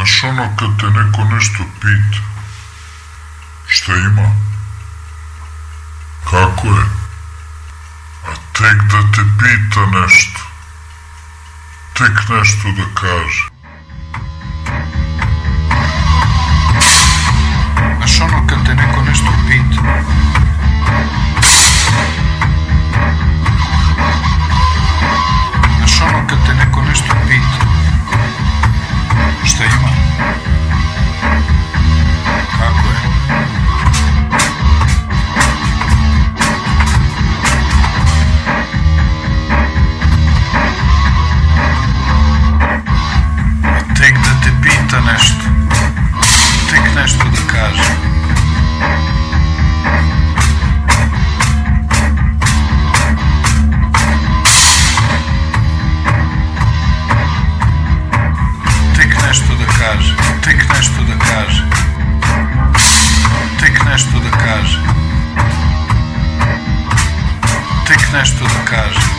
Znaš ono kad te neko nešto pita, šta ima, kako je, a tek da te pita nešto, tek nešto da kaže. Znaš ono kad te neko nešto pita, znaš ono kad te neko nešto pita, šta ima, kako je, a tek da te pita nešto, tek nešto da kaže. Tek nešto da kaže, tek nešto da kaže, tek nešto da kaže, tek nešto da kaže.